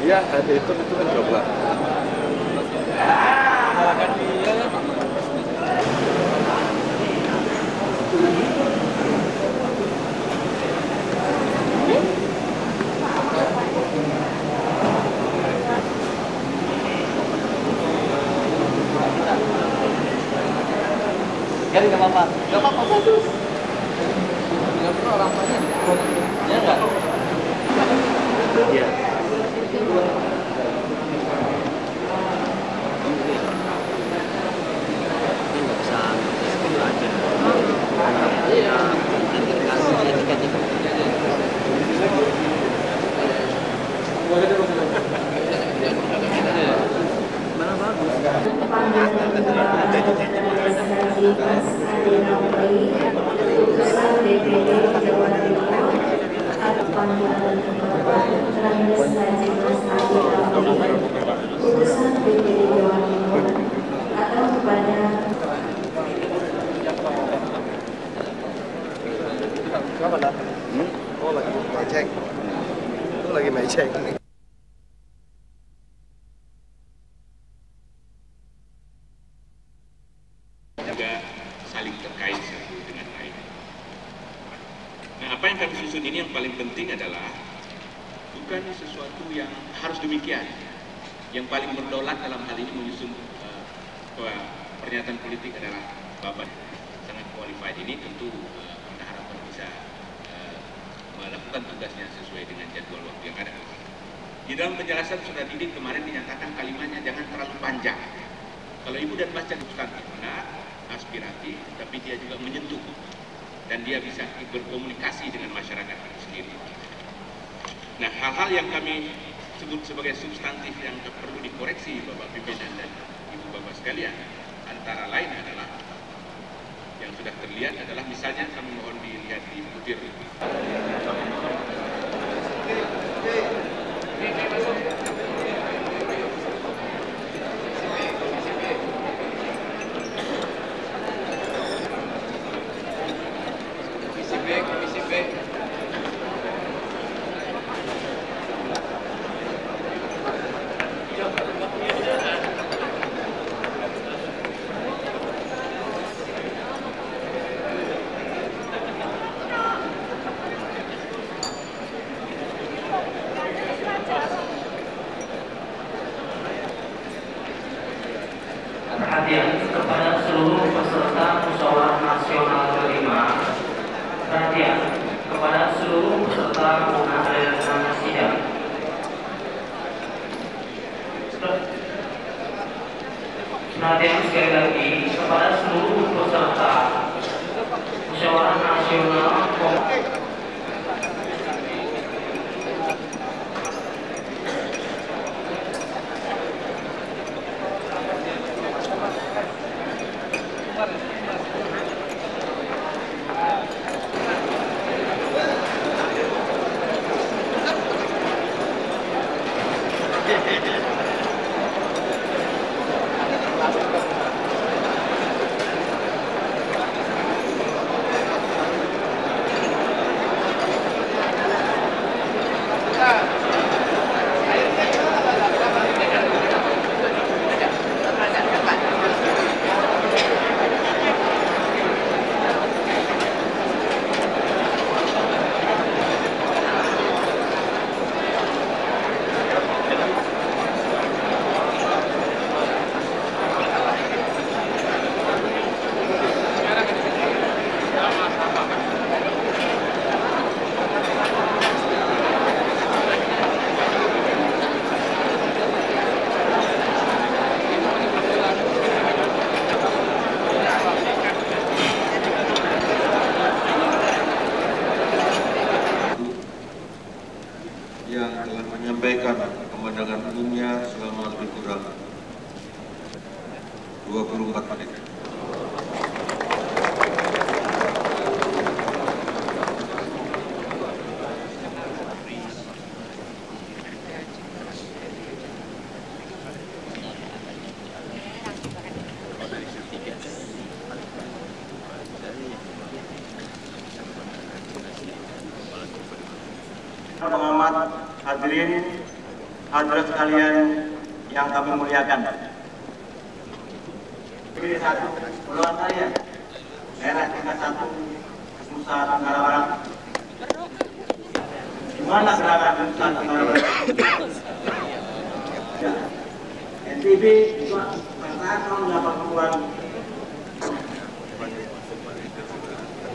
Iya, ada itu kan berapa? Kan nggak apa-apa, bagus. Nggak pernah orang tanya. Ya nggak? Iya. Nggak bisa segitu aja. Iya. Nanti kasih etiketnya. Mana bagus? Kenapa dah? Oh, lagi meceng. Itu lagi meceng. Juga saling terkait satu dengan lain. Nah, apa yang kami susun ini yang paling penting adalah bukan sesuatu yang harus demikian. Yang paling berdaulat dalam hal ini menyusun pernyataan politik adalah Bapak sangat qualified ini, tentu kita harapkan bisa melakukan tugasnya sesuai dengan jadwal waktu yang ada. Di dalam penjelasan Saudara Didit kemarin dinyatakan kalimatnya jangan terlalu panjang. Kalau Ibu dan baca substantif benar, aspiratif, tapi dia juga menyentuh dan dia bisa berkomunikasi dengan masyarakat itu sendiri. Nah, hal-hal yang kami sebut sebagai substantif yang perlu dikoreksi Bapak pimpinan dan Ibu Bapak sekalian, antara lain adalah yang sudah terlihat adalah misalnya kami mohon dilihat di butir. Komisi B. Perhatian kepada seluruh peserta musyawarah nasional kelima. Perhatian kepada seluruh peserta penghadiran sidang. Perhatian sekali lagi kepada seluruh peserta musyawarah nasional. yang telah menyampaikan pemandangan umumnya selama lebih kurang 24 menit. Pengamat, hadirin hadirin sekalian yang kami muliakan. Pilih satu golongan saya, daerah tingkat 1 Nusa Tenggara Barat. Di mana gerakan Nusa Tenggara Barat? Ya. NTB juga pada tahun 80-an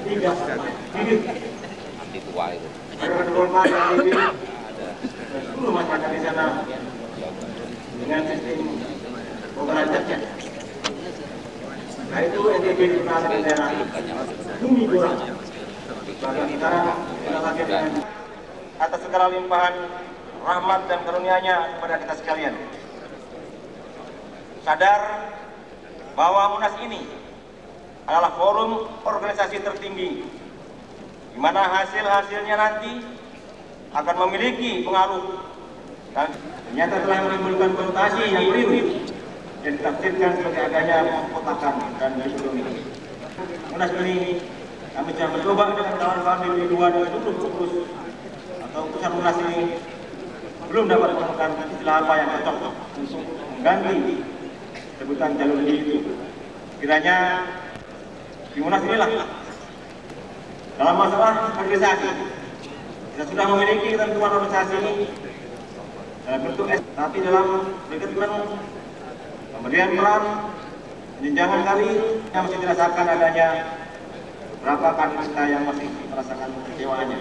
tidak hidup. Anti tua itu. Berkorban NTB, seluruh masyarakat di sana dengan sistem pemerancangnya. Nah itu NTB kita di daerah Bumi Gora, bagian utara kita lagi dengan atas segala limpahan rahmat dan karunia-Nya kepada kita sekalian. Sadar bahwa Munas ini adalah forum organisasi tertinggi di mana hasil-hasilnya nanti akan memiliki pengaruh dan ternyata telah menimbulkan konotasi yang keliru dan ditafsirkan sebagai adanya pengkotakan dan ekonomi. Munas ini kami sedang mencoba dengan kawan-kawan di dua dengan seluruh pengurus atau utusan Munas ini belum dapat menemukan istilah apa yang cocok untuk mengganti sebutan jalur itu. Kiranya di Munas inilah dalam masalah organisasi kita sudah memiliki ketentuan organisasi ini dalam bentuk tapi dalam rekrutmen, pemberian peran, penjenjangan karir yang masih dirasakan adanya beberapa kader kita yang masih merasakan kekecewaannya.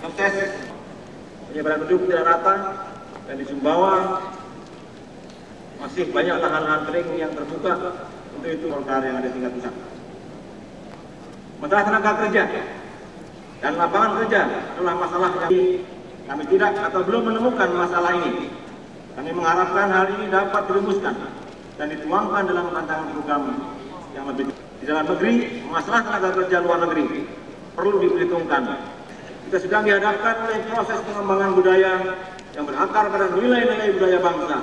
Sukses penyebaran penduduk tidak rata dan di Sumbawa masih banyak lahan-lahan kering yang terbuka untuk itu Golkar yang ada di tingkat pusat. Masalah tenaga kerja dan lapangan kerja adalah masalah yang kami tidak atau belum menemukan masalah ini. Kami mengharapkan hal ini dapat dirumuskan dan dituangkan dalam rancangan program yang lebih di dalam negeri. Masalah tenaga kerja luar negeri perlu diperhitungkan. Kita sedang dihadapkan oleh proses pengembangan budaya yang berakar pada nilai-nilai budaya bangsa.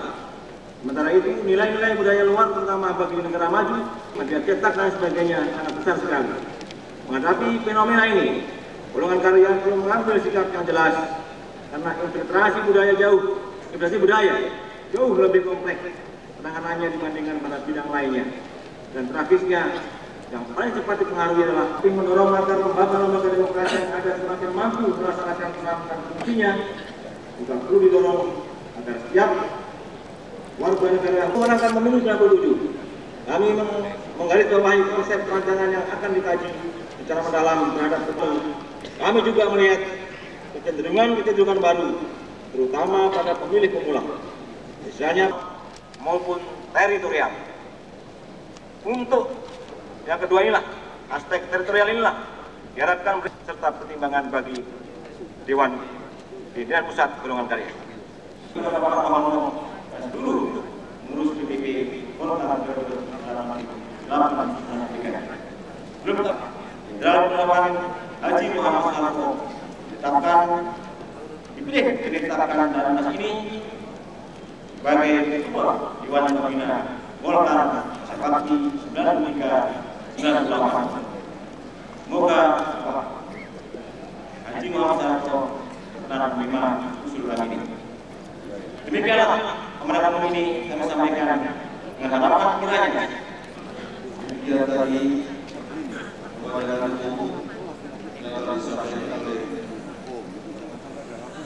Sementara itu nilai-nilai budaya luar terutama bagi negara maju, media cetak dan sebagainya sangat besar sekali. Menghadapi fenomena ini, golongan karya perlu mengambil sikap yang jelas karena infiltrasi budaya jauh lebih kompleks penanganannya dibandingkan pada bidang lainnya. Dan tragisnya yang paling cepat dipengaruhi adalah mendorong agar lembaga-lembaga demokrasi yang ada semakin mampu melaksanakan peran dan fungsinya. Juga perlu didorong agar setiap warga negara yang memenangkan pemilu 2007. Kami menggarisbawahi konsep rancangan yang akan dikaji secara mendalam terhadap pemilu. Kami juga melihat kecenderungan baru, terutama pada pemilih pemula, misalnya maupun teritorial. Untuk yang kedua inilah, aspek teritorial inilah diharapkan serta pertimbangan bagi Dewan Pimpinan Pusat Golongan Karya. Kita dapat dulu mengurus PBB Golkar belum dalam penetapan Haji Muhammad Soeharto ditetapkan dipilih ditetapkan dalam Munas ini sebagai ketua Dewan Pembina Golkar Bakti 93-98. Semoga Haji Muhammad Soeharto benar menerima usulan ini. Demikianlah kemenangan ini kami sampaikan dengan harapan kiranya Demikian tadi kepada umum yang telah disampaikan oleh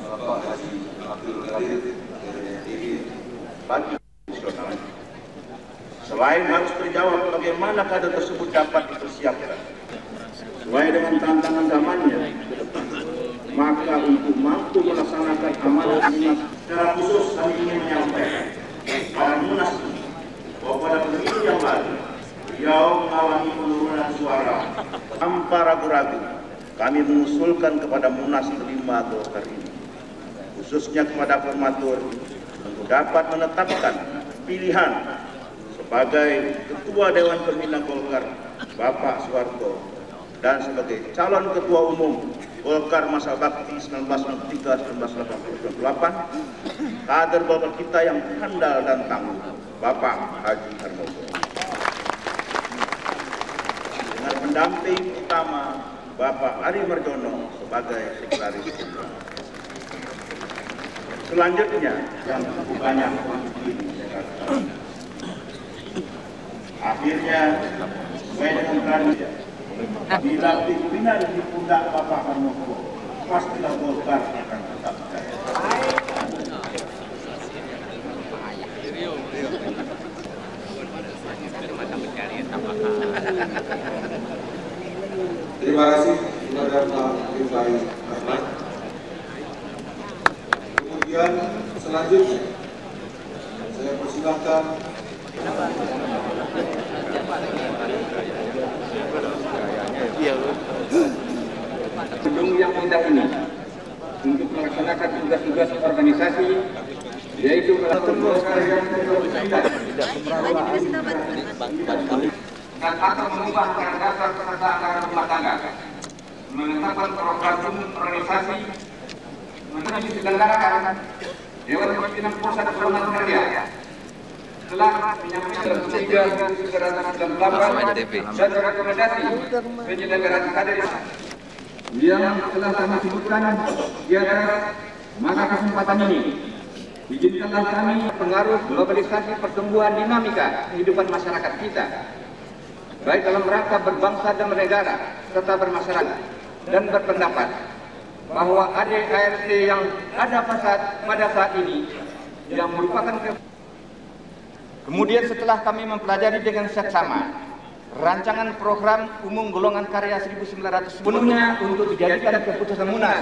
Bapak Haji Abdul Qadir dari NTB. bagi nasional. Selain harus terjawab bagaimana kader tersebut dapat dipersiapkan sesuai dengan tantangan zamannya ke depan, maka untuk mampu melaksanakan amanah Munas secara khusus kami ingin menyampaikan pada Munas ini bahwa pada pemilu yang lalu beliau mengalami penurunan suara tanpa ragu-ragu. Kami mengusulkan kepada Munas kelima Golkar ini, khususnya kepada formatur, untuk dapat menetapkan pilihan sebagai Ketua Dewan Pembina Golkar Bapak Soeharto dan sebagai calon Ketua Umum Golkar masa bakti 1993-1998 kader Golkar kita yang handal dan tangguh Bapak Haji Harmoko dengan pendamping utama Bapak Ari Marjono sebagai sekretaris. selanjutnya yang banyak akhirnya sesuai dengan tradisi bila pimpinan di pundak Bapak Harmoko pastilah Golkar akan tetap jaya. Terima kasih kepada Pak Rifai Ahmad. Kemudian selanjutnya saya persilahkan gedung yang indah ini untuk melaksanakan tugas-tugas organisasi, yaitu melakukan karya dan akan mengubah anggaran dasar serta anggaran rumah tangga, menetapkan program organisasi, menyelenggarakan Dewan Pimpinan Pusat Perumahan Kerja telah menyampaikan 3.998 dan rekomendasi penyelenggaraan kaderisasi yang telah kami sebutkan di atas. Maka kesempatan ini izinkanlah kami pengaruh globalisasi pertumbuhan dinamika kehidupan masyarakat kita, baik dalam rangka berbangsa dan bernegara serta bermasyarakat, dan berpendapat bahwa ADART yang ada pada saat ini yang merupakan kemudian setelah kami mempelajari dengan seksama rancangan program umum golongan karya 1900 sepenuhnya untuk dijadikan keputusan Munas